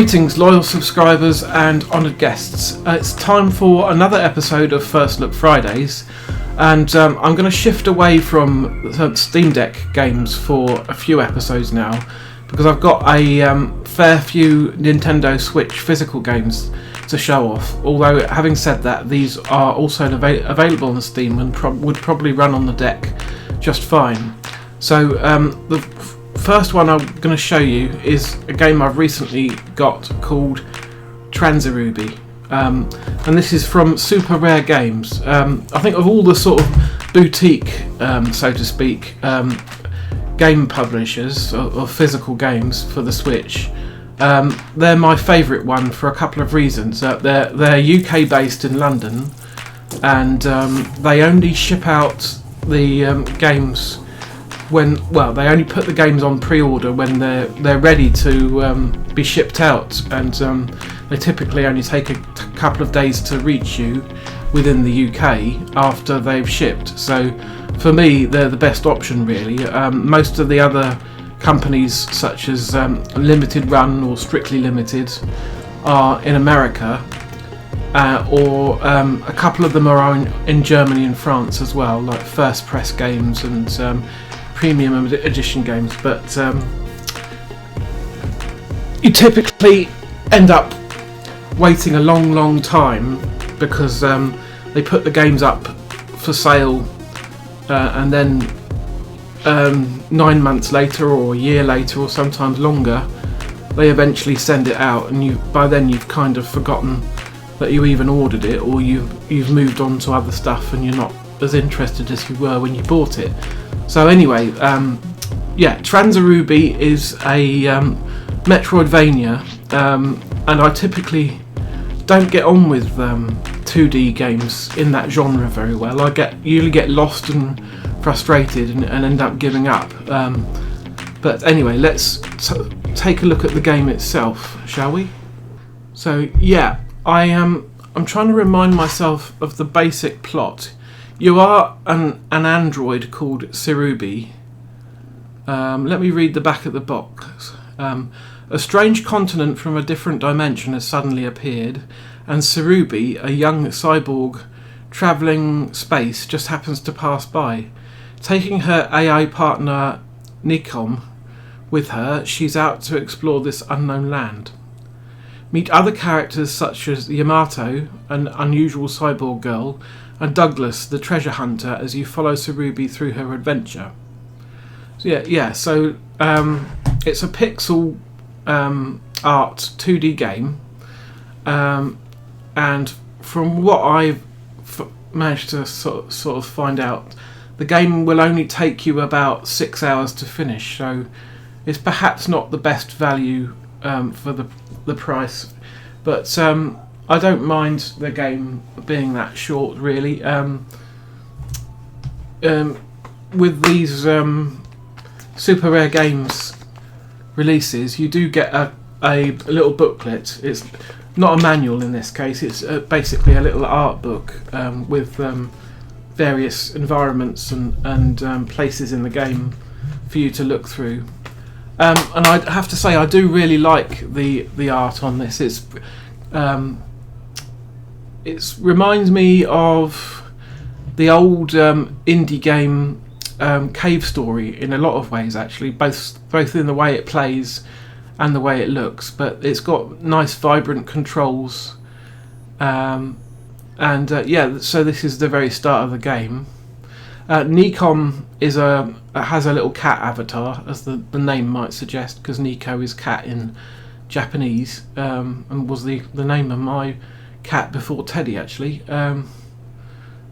Greetings loyal subscribers and honoured guests. It's time for another episode of First Look Fridays, and I'm going to shift away from Steam Deck games for a few episodes now because I've got a fair few Nintendo Switch physical games to show off. Although having said that, these are also available on Steam and would probably run on the deck just fine. So the first one I'm going to show you is a game I've recently got called Transiruby, and this is from Super Rare Games. I think of all the sort of boutique, so to speak, game publishers of physical games for the Switch, they're my favourite one for a couple of reasons. They're UK based in London, and they only ship out the games they only put the games on pre-order when they're ready to be shipped out, and they typically only take a couple of days to reach you within the UK after they've shipped. So for me, they're the best option really. Most of the other companies, such as Limited Run or Strictly Limited, are in America, or a couple of them are in Germany and France as well, like First Press Games and Premium Edition games, but you typically end up waiting a long time because they put the games up for sale and then 9 months later or a year later or sometimes longer they eventually send it out, and by then you've kind of forgotten that you even ordered it, or you've moved on to other stuff and you're not as interested as you were when you bought it. So anyway, Transiruby is a Metroidvania, and I typically don't get on with 2D games in that genre very well. I usually get lost and frustrated and end up giving up. But anyway, let's take a look at the game itself, shall we? So yeah, I'm trying to remind myself of the basic plot. You are an android called Transiruby. Let me read the back of the box. A strange continent from a different dimension has suddenly appeared, and Transiruby, a young cyborg travelling space, just happens to pass by. Taking her AI partner Nikom with her, she's out to explore this unknown land. Meet other characters such as Yamato, an unusual cyborg girl, and Douglas, the treasure hunter, as you follow Transiruby through her adventure. So it's a pixel art 2D game, and from what I've managed to sort of find out, the game will only take you about 6 hours to finish, so it's perhaps not the best value for the price, but I don't mind the game being that short, really. With these Super Rare Games releases, you do get a little booklet. It's not a manual in this case, it's basically a little art book with various environments and places in the game for you to look through. And I have to say, I do really like the art on this. It reminds me of the old indie game Cave Story in a lot of ways, actually, both in the way it plays and the way it looks. But it's got nice, vibrant controls, so this is the very start of the game. Nikom has a little cat avatar, as the name might suggest, because Nico is cat in Japanese, and was the name of my cat before Teddy, actually.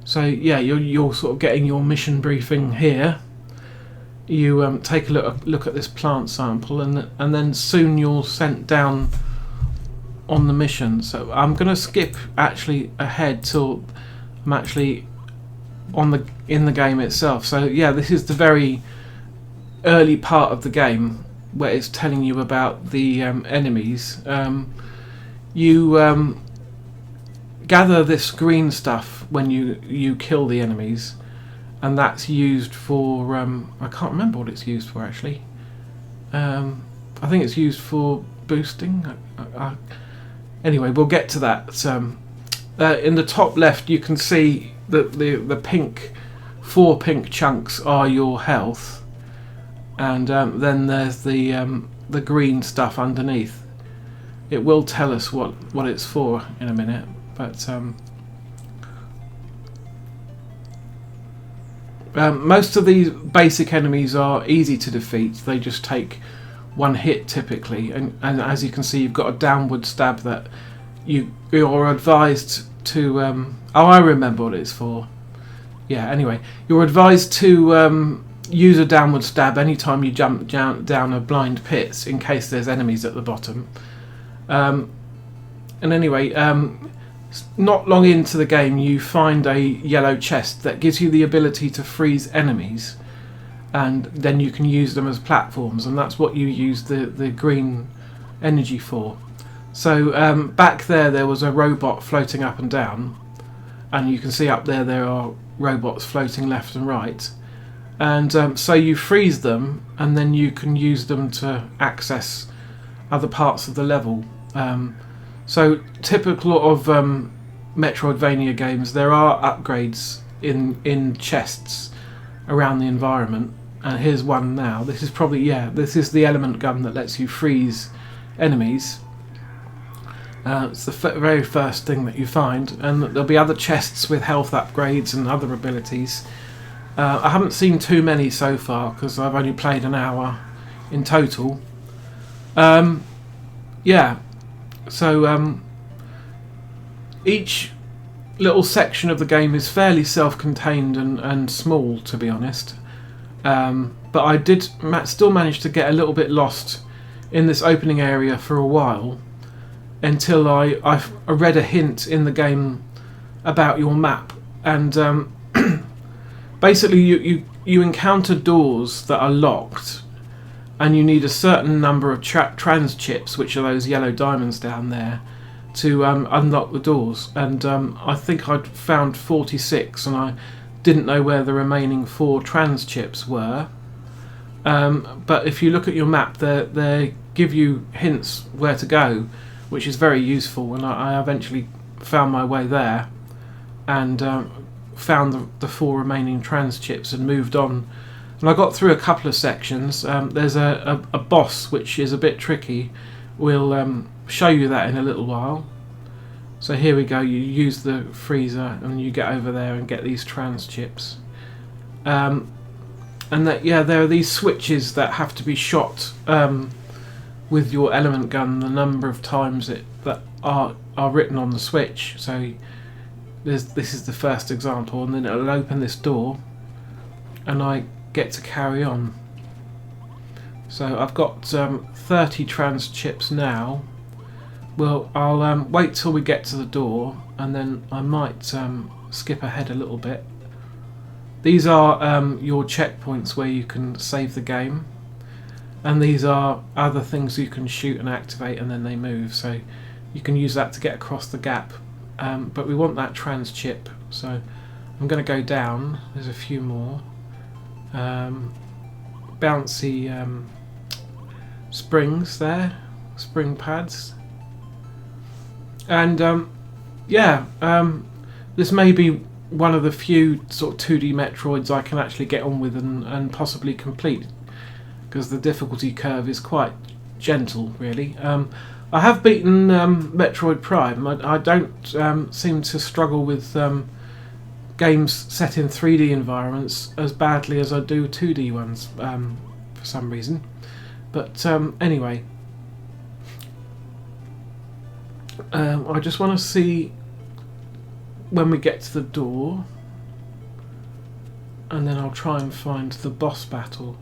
So yeah, you're sort of getting your mission briefing here. You take a look at this plant sample, and then soon you're sent down on the mission. So I'm going to skip actually ahead till I'm actually in the game itself. So yeah, this is the very early part of the game where it's telling you about the enemies. You gather this green stuff when you kill the enemies, and that's used for I can't remember what it's used for, actually. I think it's used for boosting. Anyway, we'll get to that. In the top left, you can see that the pink, 4 pink chunks are your health, and then there's the green stuff underneath. It will tell us what it's for in a minute, but most of these basic enemies are easy to defeat. They just take 1 hit typically, and as you can see, you've got a downward stab that you're advised to. Oh, I remember what it's for. Yeah. Anyway, you're advised to use a downward stab anytime you jump down a blind pit, in case there's enemies at the bottom. And anyway, not long into the game, you find a yellow chest that gives you the ability to freeze enemies, and then you can use them as platforms, and that's what you use the green energy for. So back there was a robot floating up and down, and you can see up there are robots floating left and right, and so you freeze them, and then you can use them to access other parts of the level. So typical of Metroidvania games, there are upgrades in chests around the environment, and here's one now. This is probably, this is the element gun that lets you freeze enemies. It's the very first thing that you find, and there'll be other chests with health upgrades and other abilities. I haven't seen too many so far because I've only played an hour in total. So each little section of the game is fairly self-contained and small, to be honest. But I did still manage to get a little bit lost in this opening area for a while, until I read a hint in the game about your map, and basically you encounter doors that are locked, and you need a certain number of trans chips, which are those yellow diamonds down there, to unlock the doors. And I think I'd found 46, and I didn't know where the remaining 4 trans chips were. But if you look at your map, they give you hints where to go, which is very useful, and I eventually found my way there, and found the 4 remaining trans chips and moved on. And I got through a couple of sections. There's a boss which is a bit tricky. We'll show you that in a little while. So here we go. You use the freezer and you get over there and get these trans chips. And there are these switches that have to be shot with your element gun, the number of times that are written on the switch. So this is the first example, and then it'll open this door, and I get to carry on. So I've got 30 trans chips now. Well, I'll wait till we get to the door, and then I might skip ahead a little bit. These are your checkpoints where you can save the game, and these are other things you can shoot and activate, and then they move, so you can use that to get across the gap. But we want that trans chip, so I'm going to go down. There's a few more bouncy springs there, spring pads, and this may be one of the few sort of 2D Metroids I can actually get on with and possibly complete, because the difficulty curve is quite gentle, really. I have beaten Metroid Prime. I don't seem to struggle with games set in 3D environments as badly as I do 2D ones for some reason. But anyway, I just want to see when we get to the door, and then I'll try and find the boss battle.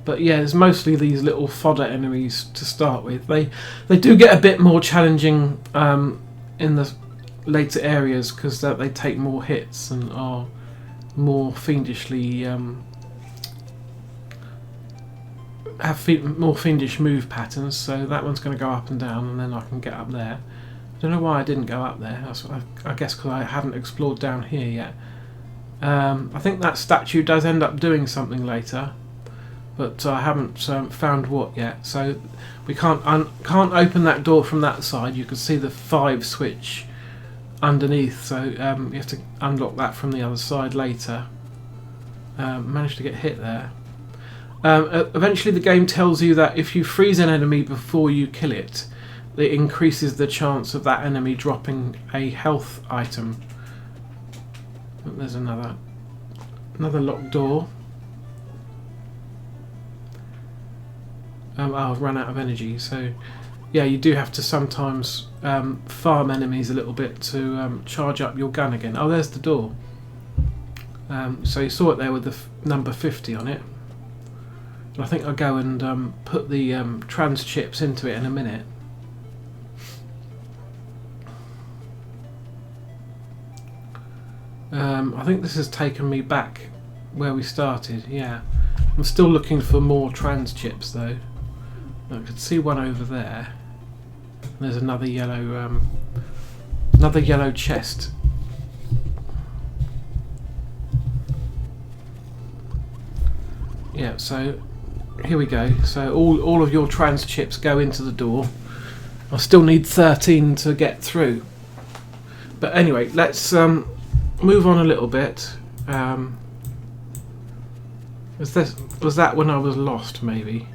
But yeah, there's mostly these little fodder enemies to start with. They do get a bit more challenging in the later areas, because they take more hits and are more fiendishly more fiendish move patterns. So that one's going to go up and down, and then I can get up there. I don't know why I didn't go up there. I guess because I haven't explored down here yet. I think that statue does end up doing something later. but I haven't found what yet. So we can't open that door from that side. You can see the 5 switch underneath, so you have to unlock that from the other side later. Managed to get hit there. Eventually the game tells you that if you freeze an enemy before you kill it, it increases the chance of that enemy dropping a health item. There's another locked door. I've run out of energy, so yeah, you do have to sometimes farm enemies a little bit to charge up your gun again. Oh, there's the door. So you saw it there with the number 50 on it. I think I'll go and put the trans chips into it in a minute. I think this has taken me back where we started. Yeah, I'm still looking for more trans chips though. I could see one over there. There's another yellow chest. Yeah, so here we go. So all of your trans chips go into the door. I still need 13 to get through. But anyway, let's move on a little bit. Was that when I was lost, maybe?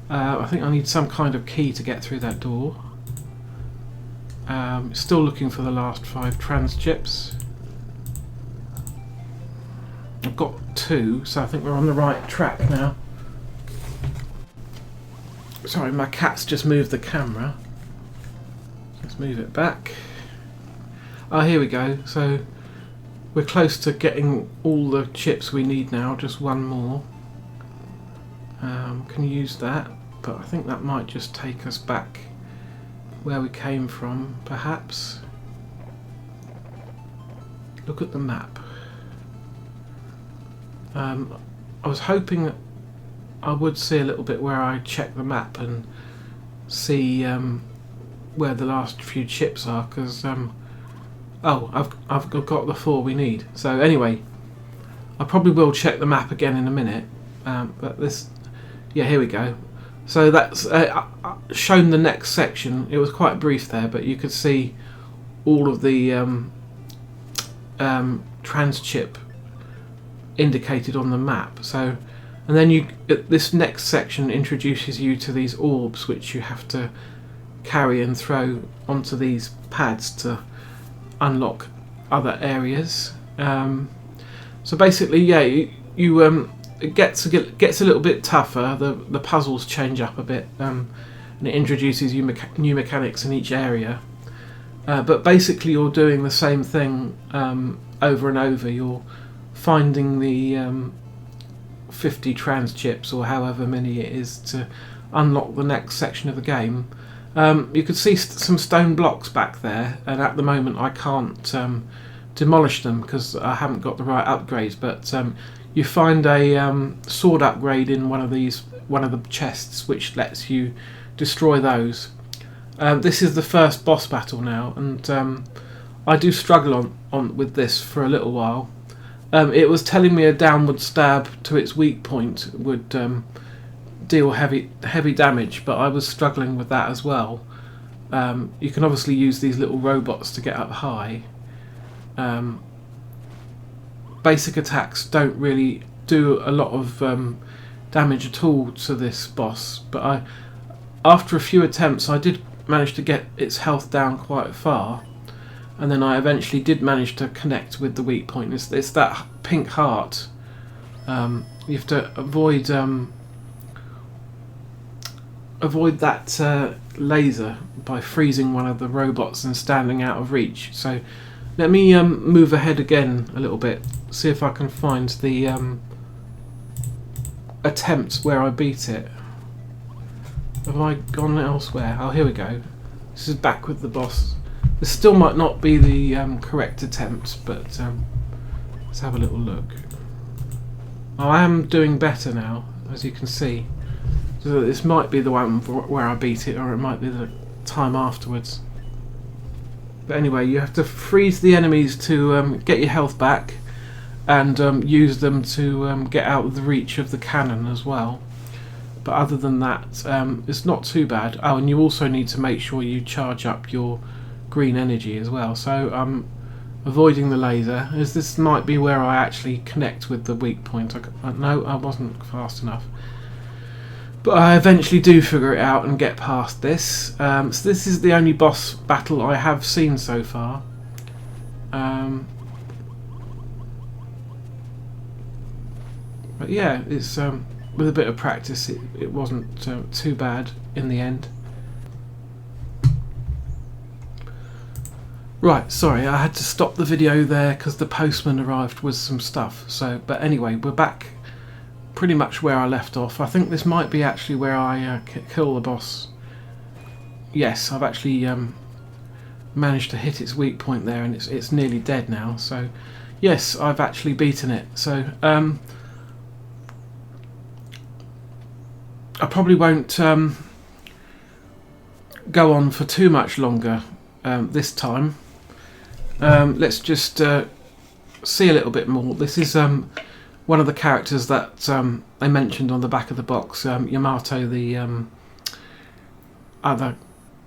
I think I need some kind of key to get through that door. Still looking for the last 5 trans chips. I've got 2, so I think we're on the right track now. Sorry, my cat's just moved the camera. Let's move it back. Oh, here we go. So we're close to getting all the chips we need now, just one more. Can use that, but I think that might just take us back where we came from, perhaps. Look at the map. I was hoping that I would see a little bit where I check the map and see where the last few chips are, because oh, I've got the 4 we need. So anyway, I probably will check the map again in a minute. But this, yeah, here we go. So that's shown the next section. It was quite brief there, but you could see all of the trans chip indicated on the map. So, and then this next section introduces you to these orbs, which you have to carry and throw onto these pads to unlock other areas. So basically, yeah, it gets a little bit tougher. The puzzles change up a bit, and it introduces you new mechanics in each area. But basically, you're doing the same thing over and over. You're finding the 50 trans chips, or however many it is, to unlock the next section of the game. You could see some stone blocks back there, and at the moment I can't demolish them because I haven't got the right upgrades. But you find a sword upgrade in one of the chests, which lets you destroy those. This is the first boss battle now, and I do struggle on with this for a little while. It was telling me a downward stab to its weak point would deal heavy damage, but I was struggling with that as well. You can obviously use these little robots to get up high. Basic attacks don't really do a lot of damage at all to this boss, but after a few attempts I did manage to get its health down quite far, and then I eventually did manage to connect with the weak point. It's that pink heart. You have to avoid that laser by freezing one of the robots and standing out of reach. So let me move ahead again a little bit, see if I can find the attempt where I beat it. Have I gone elsewhere? Oh, here we go. This is back with the boss. This still might not be the correct attempt, but let's have a little look. Oh, I am doing better now, as you can see. So this might be the one where I beat it, or it might be the time afterwards. But anyway, you have to freeze the enemies to get your health back, and use them to get out of the reach of the cannon as well. But other than that, it's not too bad. Oh, and you also need to make sure you charge up your green energy as well. So I'm avoiding the laser, as this might be where I actually connect with the weak point. No, I wasn't fast enough. But I eventually do figure it out and get past this. So this is the only boss battle I have seen so far. But yeah, it's with a bit of practice, it wasn't too bad in the end. Right, sorry, I had to stop the video there because the postman arrived with some stuff. So, but anyway, we're back pretty much where I left off. I think this might be actually where I kill the boss. Yes, I've actually managed to hit its weak point there, and it's nearly dead now. So, yes, I've actually beaten it. So, I probably won't go on for too much longer this time. Let's just see a little bit more. This is one of the characters that they mentioned on the back of the box, Yamato, the other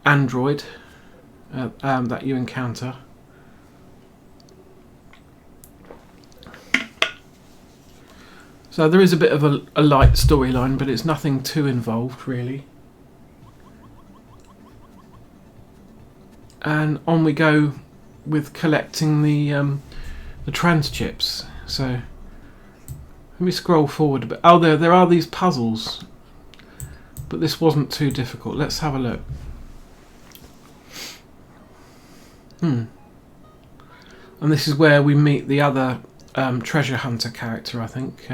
android that you encounter. So there is a bit of a light storyline, but it's nothing too involved really. And on we go with collecting the trans chips. So let me scroll forward a bit. Oh, there are these puzzles, but this wasn't too difficult. Let's have a look. And this is where we meet the other treasure hunter character, I think,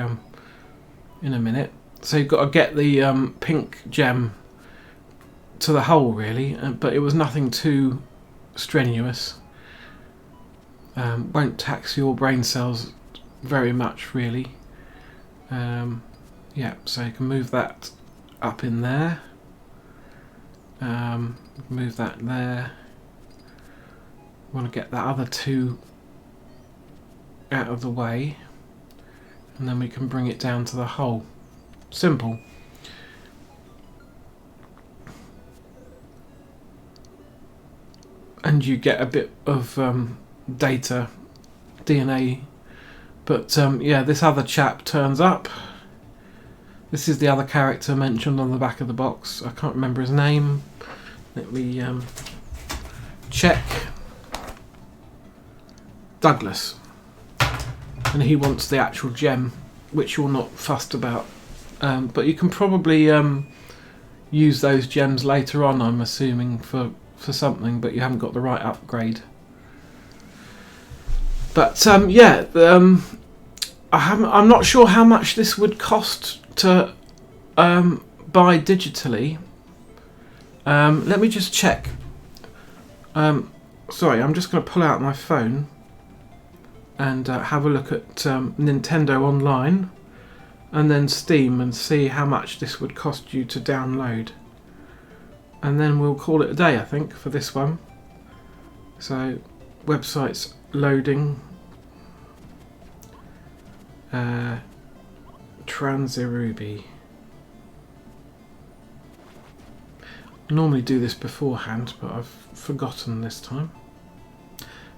in a minute. So you've got to get the pink gem to the hole, really, but it was nothing too strenuous. Won't tax your brain cells very much, really. Yeah, so you can move that up in there. Move that there. Want to get that other two out of the way, and then we can bring it down to the hole. Simple. And you get a bit of data, DNA, but yeah, this other chap turns up. This is the other character mentioned on the back of the box. I can't remember his name. Let me check. Douglas. And he wants the actual gem, which you're not fussed about. But you can probably use those gems later on, I'm assuming, for something, but you haven't got the right upgrade. But yeah, I'm not sure how much this would cost to buy digitally. Let me just check. Sorry, I'm just going to pull out my phone and have a look at Nintendo Online and then Steam and see how much this would cost you to download. And then we'll call it a day, I think, for this one. So, website's loading. Transiruby. I normally do this beforehand, but I've forgotten this time.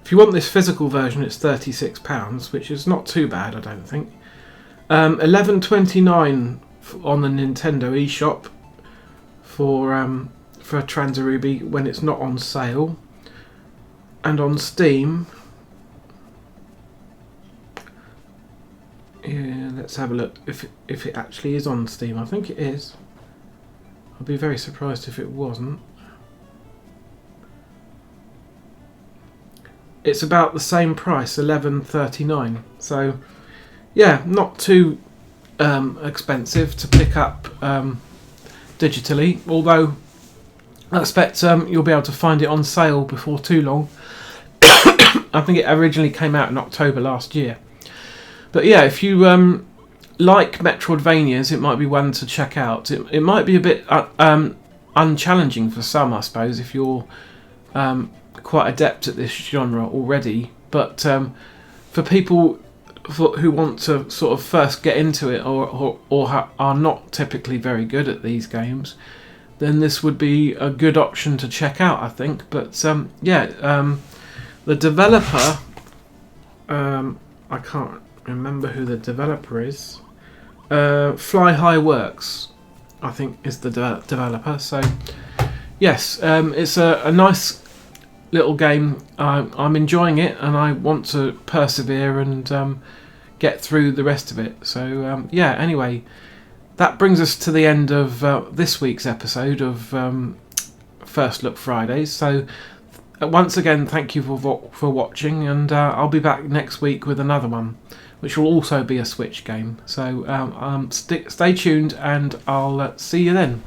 If you want this physical version, it's £36, which is not too bad, I don't think. $11.29 on the Nintendo eShop for Transiruby when it's not on sale, and on Steam. Yeah, let's have a look if it actually is on Steam. I think it is. I'd be very surprised if it wasn't. It's about the same price, $11.39. So, yeah, not too expensive to pick up digitally. Although I expect you'll be able to find it on sale before too long. I think it originally came out in October last year. But yeah, if you like Metroidvanias, it might be one to check out. It might be a bit unchallenging for some, I suppose, if you're quite adept at this genre already. But for people who want to sort of first get into it or are not typically very good at these games, then this would be a good option to check out, I think. But the developer, I can't remember who the developer is. Fly High Works, I think, is the developer. So yes, it's a nice little game. I'm enjoying it, and I want to persevere and get through the rest of it. So anyway, that brings us to the end of this week's episode of First Look Fridays. So once again, thank you for watching, and I'll be back next week with another one, which will also be a Switch game. So stay tuned, and I'll see you then.